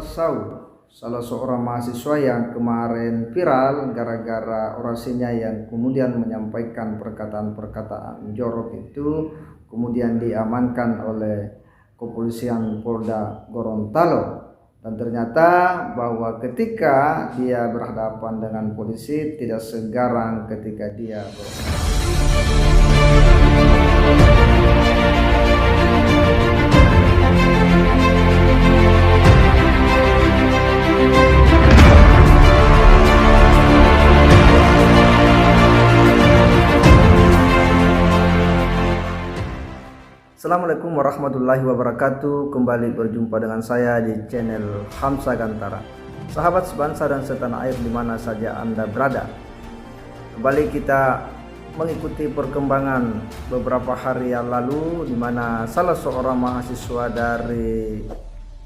Pasau, salah seorang mahasiswa yang kemarin viral gara-gara orasinya yang kemudian menyampaikan perkataan-perkataan jorok itu, kemudian diamankan oleh kepolisian Polda Gorontalo. Dan ternyata bahwa ketika dia berhadapan dengan polisi tidak segarang ketika dia Assalamualaikum warahmatullahi wabarakatuh. Kembali berjumpa dengan saya di channel Hamsa Gantara. Sahabat sebangsa dan setanah air dimana saja Anda berada, kembali kita mengikuti perkembangan beberapa hari yang lalu, di mana salah seorang mahasiswa dari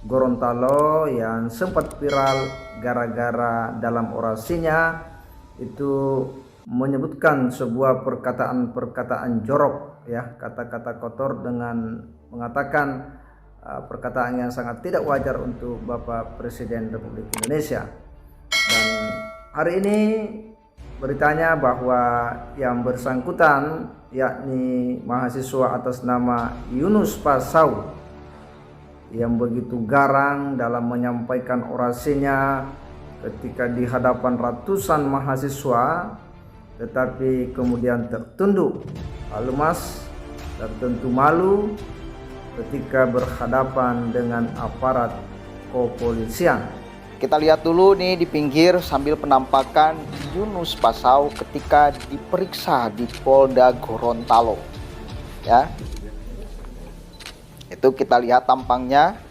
Gorontalo yang sempat viral gara-gara dalam orasinya itu menyebutkan sebuah perkataan jorok, ya, kata-kata kotor, dengan mengatakan perkataan yang sangat tidak wajar untuk Bapak Presiden Republik Indonesia. Dan hari ini beritanya bahwa yang bersangkutan, yakni mahasiswa atas nama Yunus Pasau, yang begitu garang dalam menyampaikan orasinya ketika di hadapan ratusan mahasiswa, tetapi kemudian tertunduk, lemas, dan tentu malu ketika berhadapan dengan aparat kepolisian. Kita lihat dulu nih di pinggir sambil penampakan Yunus Pasau ketika diperiksa di Polda Gorontalo, ya. Itu kita lihat tampangnya,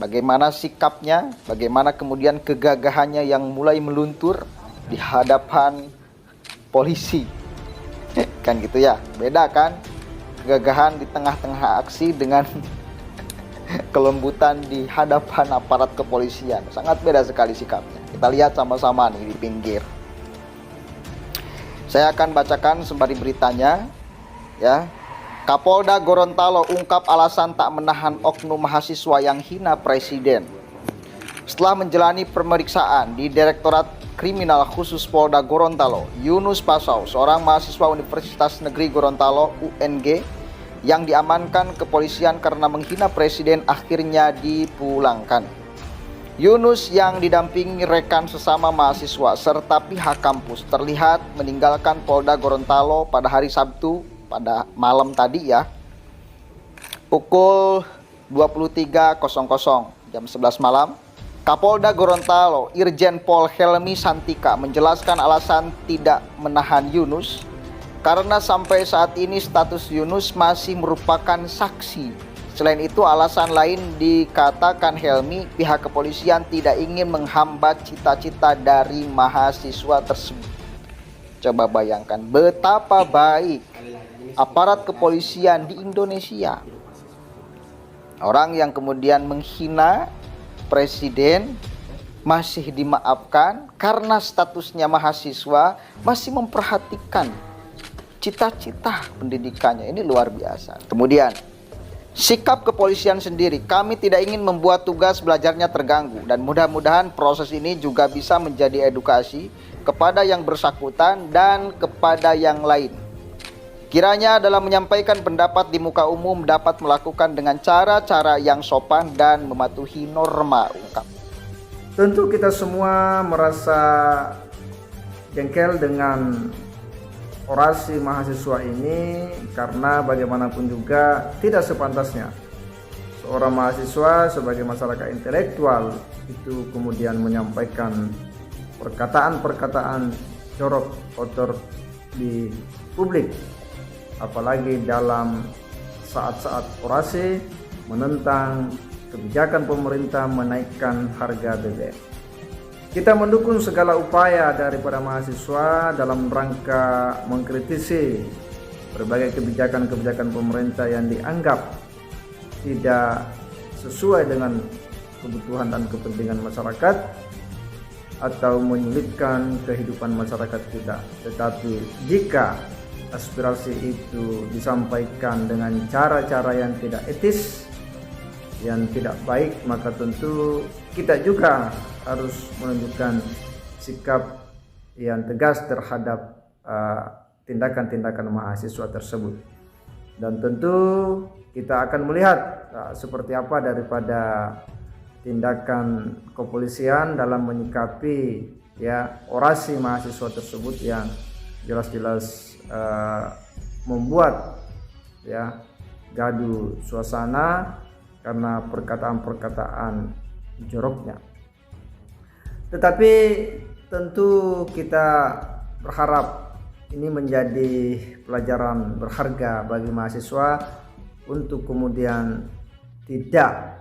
bagaimana sikapnya, bagaimana kemudian kegagahannya yang mulai meluntur di hadapan polisi. Kan gitu ya, beda kan kegagahan di tengah-tengah aksi dengan kelembutan di hadapan aparat kepolisian. Sangat beda sekali sikapnya. Kita lihat sama-sama nih di pinggir. Saya akan bacakan sembari beritanya, ya. Kapolda Gorontalo ungkap alasan tak menahan oknum mahasiswa yang hina presiden. Setelah menjalani pemeriksaan di Direktorat Kriminal Khusus Polda Gorontalo, Yunus Pasau, seorang mahasiswa Universitas Negeri Gorontalo (UNG) yang diamankan kepolisian karena menghina presiden, akhirnya dipulangkan. Yunus yang didampingi rekan sesama mahasiswa serta pihak kampus terlihat meninggalkan Polda Gorontalo pada hari Sabtu pada malam tadi, ya, pukul 23.00 jam 11 malam. Kapolda Gorontalo Irjen Pol Helmi Santika menjelaskan alasan tidak menahan Yunus karena sampai saat ini status Yunus masih merupakan saksi. Selain itu, alasan lain dikatakan Helmi, pihak kepolisian tidak ingin menghambat cita-cita dari mahasiswa tersebut. Coba bayangkan betapa baik aparat kepolisian di Indonesia. Orang yang kemudian menghina presiden masih dimaafkan karena statusnya mahasiswa, masih memperhatikan cita-cita pendidikannya. Ini luar biasa. Kemudian sikap kepolisian sendiri, kami tidak ingin membuat tugas belajarnya terganggu, dan mudah-mudahan proses ini juga bisa menjadi edukasi kepada yang bersangkutan dan kepada yang lain. Kiranya dalam menyampaikan pendapat di muka umum dapat melakukan dengan cara-cara yang sopan dan mematuhi norma, ungkap. Tentu kita semua merasa jengkel dengan orasi mahasiswa ini, karena bagaimanapun juga tidak sepantasnya seorang mahasiswa sebagai masyarakat intelektual itu kemudian menyampaikan perkataan-perkataan jorok, kotor di publik, apalagi dalam saat-saat orasi menentang kebijakan pemerintah menaikkan harga BBM. Kita mendukung segala upaya daripada mahasiswa dalam rangka mengkritisi berbagai kebijakan-kebijakan pemerintah yang dianggap tidak sesuai dengan kebutuhan dan kepentingan masyarakat atau menyulitkan kehidupan masyarakat kita. Tetapi jika aspirasi itu disampaikan dengan cara-cara yang tidak etis, yang tidak baik, maka tentu kita juga harus menunjukkan sikap yang tegas terhadap tindakan-tindakan mahasiswa tersebut. Dan tentu kita akan melihat seperti apa daripada tindakan kepolisian dalam menyikapi orasi mahasiswa tersebut yang jelas-jelas membuat gaduh suasana karena perkataan-perkataan joroknya. Tetapi tentu kita berharap ini menjadi pelajaran berharga bagi mahasiswa untuk kemudian tidak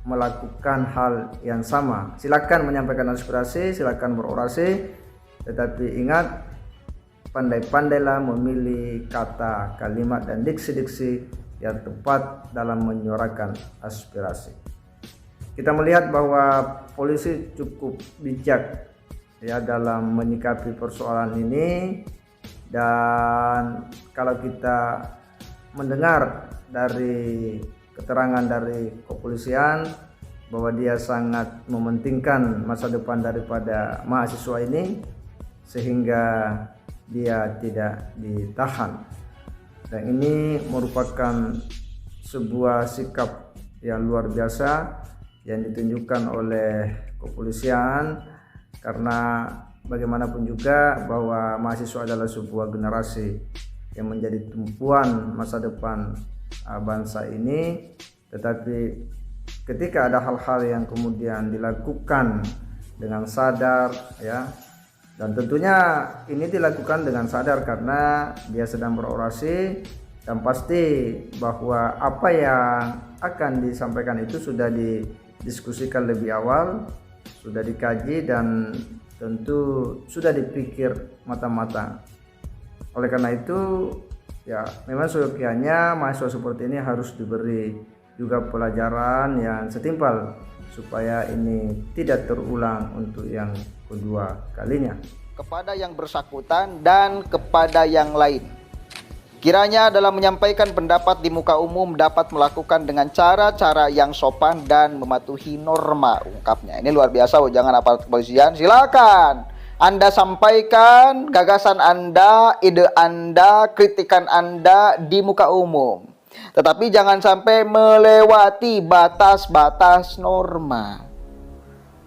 melakukan hal yang sama. Silakan menyampaikan aspirasi, silakan berorasi, tetapi ingat, pandai-pandailah memilih kata, kalimat, dan diksi-diksi yang tepat dalam menyuarakan aspirasi. Kita melihat bahwa polisi cukup bijak dalam menyikapi persoalan ini, dan kalau kita mendengar dari keterangan dari kepolisian bahwa dia sangat mementingkan masa depan daripada mahasiswa ini sehingga dia tidak ditahan, dan ini merupakan sebuah sikap yang luar biasa yang ditunjukkan oleh kepolisian, karena bagaimanapun juga bahwa mahasiswa adalah sebuah generasi yang menjadi tumpuan masa depan bangsa ini. Tetapi ketika ada hal-hal yang kemudian dilakukan dengan sadar dan tentunya ini dilakukan dengan sadar karena dia sedang berorasi, dan pasti bahwa apa yang akan disampaikan itu sudah didiskusikan lebih awal, sudah dikaji, dan tentu sudah dipikir matang-matang. Oleh karena itu memang seyogianya mahasiswa seperti ini harus diberi juga pelajaran yang setimpal supaya ini tidak terulang untuk yang kedua kalinya. Kepada yang bersangkutan dan kepada yang lain, kiranya dalam menyampaikan pendapat di muka umum dapat melakukan dengan cara-cara yang sopan dan mematuhi norma, ungkapnya. Ini luar biasa, jangan aparat kepolisian. Silakan Anda sampaikan gagasan Anda, ide Anda, kritikan Anda di muka umum, tetapi jangan sampai melewati batas-batas norma.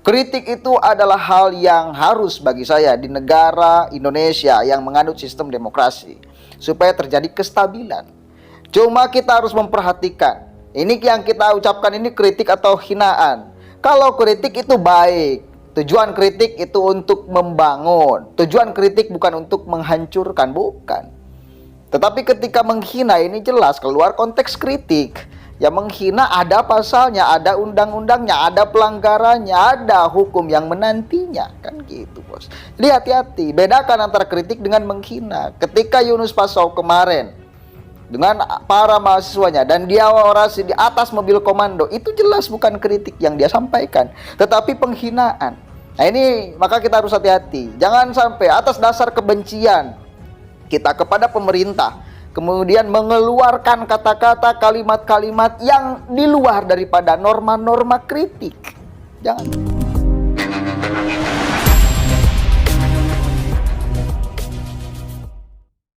Kritik itu adalah hal yang harus bagi saya di negara Indonesia yang menganut sistem demokrasi, supaya terjadi kestabilan. Cuma kita harus memperhatikan, ini yang kita ucapkan ini kritik atau hinaan. Kalau kritik itu baik, tujuan kritik itu untuk membangun, tujuan kritik bukan untuk menghancurkan, bukan. Tetapi ketika menghina, ini jelas keluar konteks kritik. Yang menghina ada pasalnya, ada undang-undangnya, ada pelanggarannya, ada hukum yang menantinya, kan gitu bos. Jadi hati-hati, bedakan antara kritik dengan menghina. Ketika Yunus Pasau kemarin dengan para mahasiswanya dan dia orasi di atas mobil komando, itu jelas bukan kritik yang dia sampaikan, tetapi penghinaan. Nah ini maka kita harus hati-hati, jangan sampai atas dasar kebencian kita kepada pemerintah kemudian mengeluarkan kata-kata, kalimat-kalimat yang di luar daripada norma-norma kritik. Jangan.